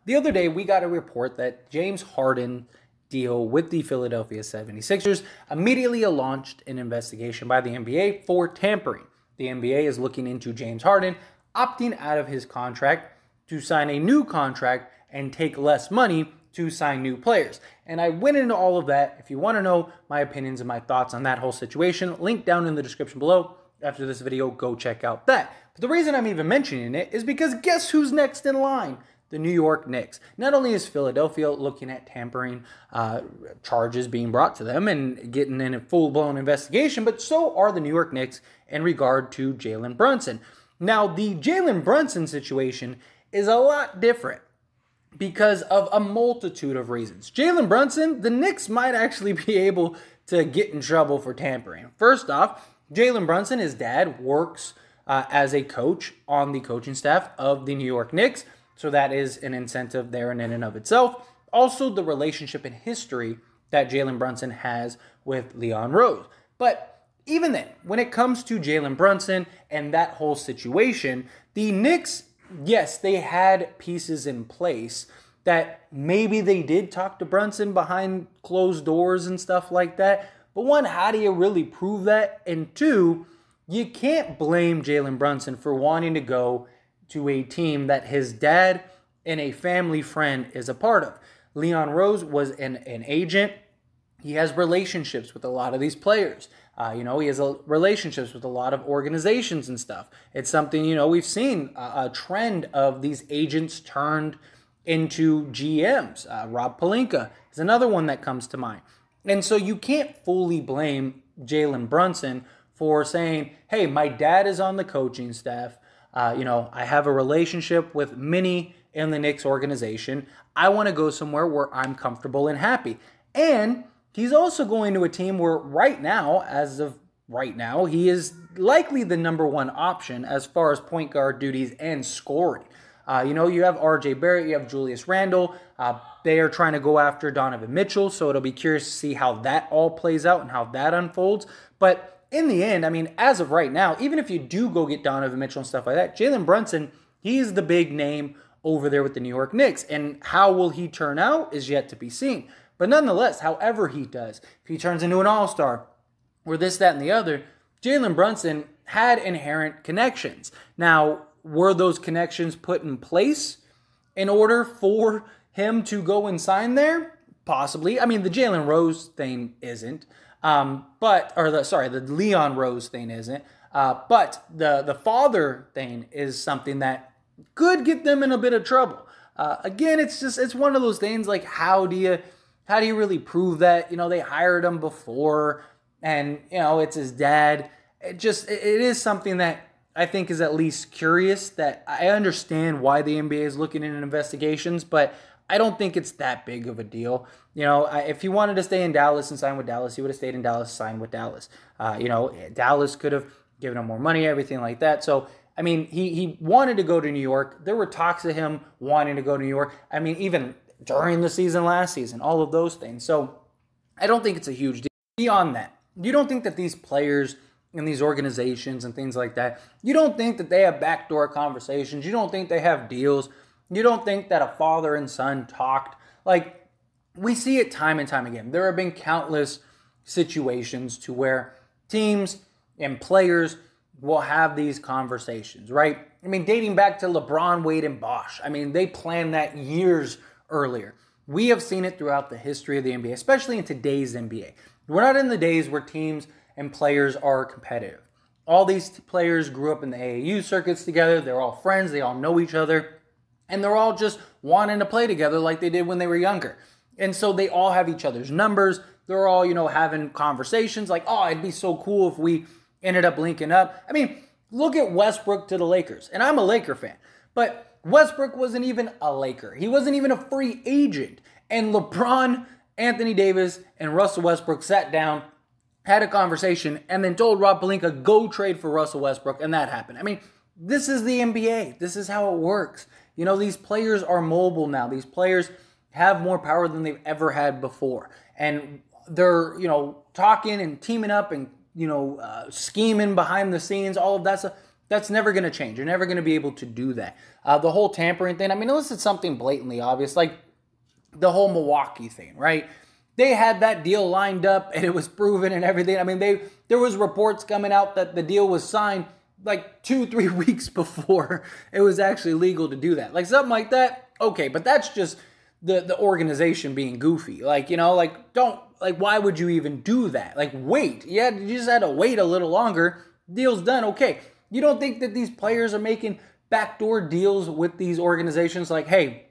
The other day, we got a report that James Harden deal with the Philadelphia 76ers immediately launched an investigation by the NBA for tampering. The NBA is looking into James Harden opting out of his contract to sign a new contract and take less money to sign new players. And I went into all of that. If you want to know my opinions and my thoughts on that whole situation, link down in the description below. After this video, go check out that. But the reason I'm even mentioning it is because guess who's next in line? The New York Knicks. Not only is Philadelphia looking at tampering charges being brought to them and getting in a full-blown investigation, but so are the New York Knicks in regard to Jalen Brunson. Now, the Jalen Brunson situation is a lot different because of a multitude of reasons. Jalen Brunson, the Knicks might actually be able to get in trouble for tampering. First off, Jalen Brunson, his dad, works as a coach on the coaching staff of the New York Knicks. So that is an incentive there in and of itself. Also, the relationship and history that Jalen Brunson has with Leon Rose. But even then, when it comes to Jalen Brunson and that whole situation, the Knicks, yes, they had pieces in place that maybe they did talk to Brunson behind closed doors and stuff like that. But one, how do you really prove that? And two, you can't blame Jalen Brunson for wanting to go to a team that his dad and a family friend is a part of. Leon Rose was an agent. He has relationships with a lot of these players. He has relationships with a lot of organizations and stuff. It's something, we've seen a trend of these agents turned into GMs. Rob Pelinka is another one that comes to mind. And so you can't fully blame Jalen Brunson for saying, hey, my dad is on the coaching staff. I have a relationship with many in the Knicks organization. I want to go somewhere where I'm comfortable and happy. And he's also going to a team where right now, as of right now, he is likely the number one option as far as point guard duties and scoring. You have R.J. Barrett, you have Julius Randle. They are trying to go after Donovan Mitchell, so it'll be curious to see how that all plays out and how that unfolds. But in the end, as of right now, even if you do go get Donovan Mitchell and stuff like that, Jalen Brunson, he's the big name over there with the New York Knicks. And how will he turn out is yet to be seen. But nonetheless, however he does, if he turns into an all-star or this, that, and the other, Jalen Brunson had inherent connections. Now, were those connections put in place in order for him to go and sign there? Possibly. The Jalen Rose thing isn't. The Leon Rose thing isn't. But the father thing is something that could get them in a bit of trouble. Again, it's one of those things like how do you really prove that? They hired him before and it's his dad. It is something that I think is at least curious. That I understand why the NBA is looking into investigations, but I don't think it's that big of a deal. If he wanted to stay in Dallas and sign with Dallas, he would have stayed in Dallas, signed with Dallas. Dallas could have given him more money, everything like that. So, he wanted to go to New York. There were talks of him wanting to go to New York. Even during the season, last season, all of those things. So, I don't think it's a huge deal. Beyond that, you don't think that these players in these organizations and things like that, you don't think that they have backdoor conversations. You don't think they have deals. You don't think that a father and son talked. Like, we see it time and time again. There have been countless situations to where teams and players will have these conversations, right? Dating back to LeBron, Wade, and Bosh. They planned that years earlier. We have seen it throughout the history of the NBA, especially in today's NBA. We're not in the days where teams and players are competitive. All these players grew up in the AAU circuits together. They're all friends. They all know each other. And they're all just wanting to play together like they did when they were younger. And so they all have each other's numbers. They're all, having conversations like, oh, it'd be so cool if we ended up linking up. Look at Westbrook to the Lakers. And I'm a Laker fan. But Westbrook wasn't even a Laker. He wasn't even a free agent. And LeBron, Anthony Davis, and Russell Westbrook sat down, had a conversation, and then told Rob Pelinka, go trade for Russell Westbrook. And that happened. This is the NBA. This is how it works. These players are mobile now. These players have more power than they've ever had before. And they're, talking and teaming up and, scheming behind the scenes, all of that stuff. That's never going to change. You're never going to be able to do that. The whole tampering thing, I mean, unless it's something blatantly obvious, like the whole Milwaukee thing, right? They had that deal lined up and it was proven and everything. I mean, there was reports coming out that the deal was signed like 2-3 weeks before it was actually legal to do that. Like something like that, okay, but that's just the organization being goofy. Like, you know, like why would you even do that? Like wait. Yeah, you just had to wait a little longer. Deal's done, okay. You don't think that these players are making backdoor deals with these organizations like, hey,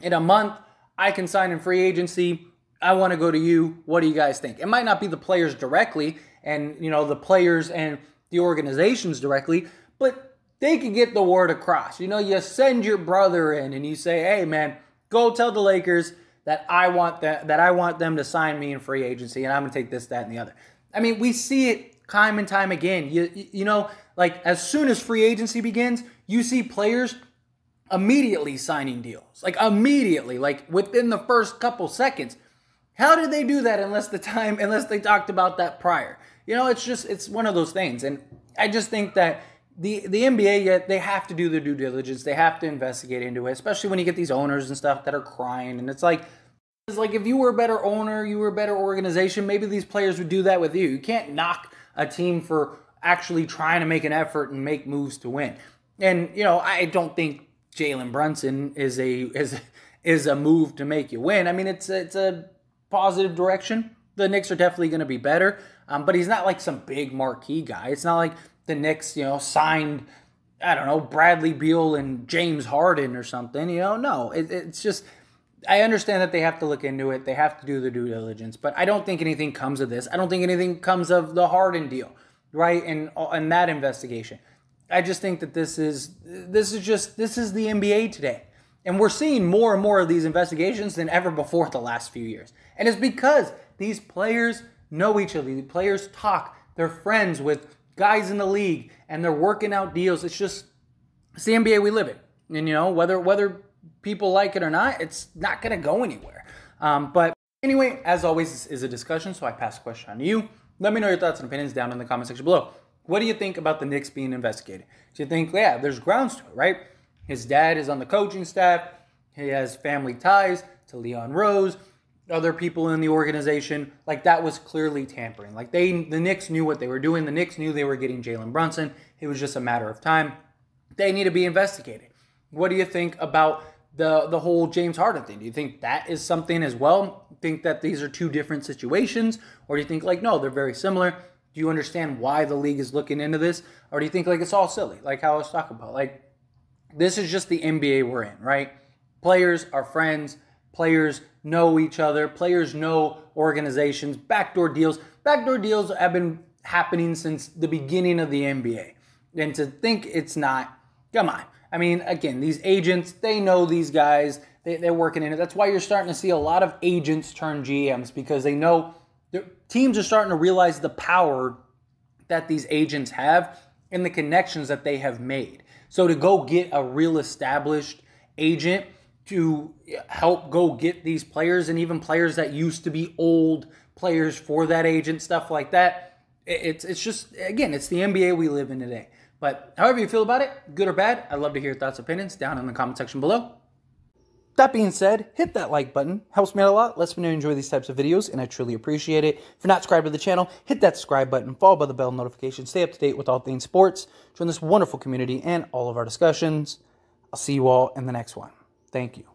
in a month, I can sign in free agency. I want to go to you. What do you guys think? It might not be the players directly and, you know, the players and the organizations directly, but they can get the word across. You know, you send your brother in and you say, hey, man, go tell the Lakers that I want them to sign me in free agency and I'm going to take this, that, and the other. I mean, we see it time and time again. You know, like as soon as free agency begins, you see players immediately signing deals. Like immediately, like within the first couple seconds. How did they do that unless they talked about that prior? You know, it's one of those things. And I just think that the NBA, they have to do their due diligence. They have to investigate into it, especially when you get these owners and stuff that are crying. And it's like if you were a better owner, you were a better organization, maybe these players would do that with you. You can't knock a team for actually trying to make an effort and make moves to win. And, you know, I don't think Jalen Brunson is a move to make you win. I mean, it's a positive direction. The Knicks are definitely going to be better, but he's not like some big marquee guy. It's not like the Knicks, you know, signed, I don't know, Bradley Beal and James Harden or something. You know, no, it's just, I understand that they have to look into it. They have to do their due diligence, but I don't think anything comes of this. I don't think anything comes of the Harden deal, right? And that investigation. I just think that this is the NBA today. And we're seeing more and more of these investigations than ever before the last few years. And it's because these players know each other. The players talk. They're friends with guys in the league, and they're working out deals. It's the NBA we live in. And, you know, whether people like it or not, it's not going to go anywhere. But anyway, as always, this is a discussion, so I pass the question on to you. Let me know your thoughts and opinions down in the comment section below. What do you think about the Knicks being investigated? Do you think, yeah, there's grounds to it, right? His dad is on the coaching staff. He has family ties to Leon Rose, other people in the organization. Like, that was clearly tampering. Like, the Knicks knew what they were doing. The Knicks knew they were getting Jalen Brunson. It was just a matter of time. They need to be investigated. What do you think about the whole James Harden thing? Do you think that is something as well? Think that these are two different situations? Or do you think, like, no, they're very similar? Do you understand why the league is looking into this? Or do you think, like, it's all silly, like how I was talking about? Like, this is just the NBA we're in, right? Players are friends. Players know each other. Players know organizations. Backdoor deals. Backdoor deals have been happening since the beginning of the NBA. And to think it's not, come on. I mean, again, these agents, they know these guys. They're working in it. That's why you're starting to see a lot of agents turn GMs, because they know teams are starting to realize the power that these agents have and the connections that they have made. So to go get a real established agent to help go get these players, and even players that used to be old players for that agent, stuff like that, it's just, again, it's the NBA we live in today. But however you feel about it, good or bad, I'd love to hear your thoughts, opinions down in the comment section below. That being said, hit that like button. Helps me out a lot. Lets me know you enjoy these types of videos, and I truly appreciate it. If you're not subscribed to the channel, hit that subscribe button, followed by the bell notification. Stay up to date with all things sports. Join this wonderful community and all of our discussions. I'll see you all in the next one. Thank you.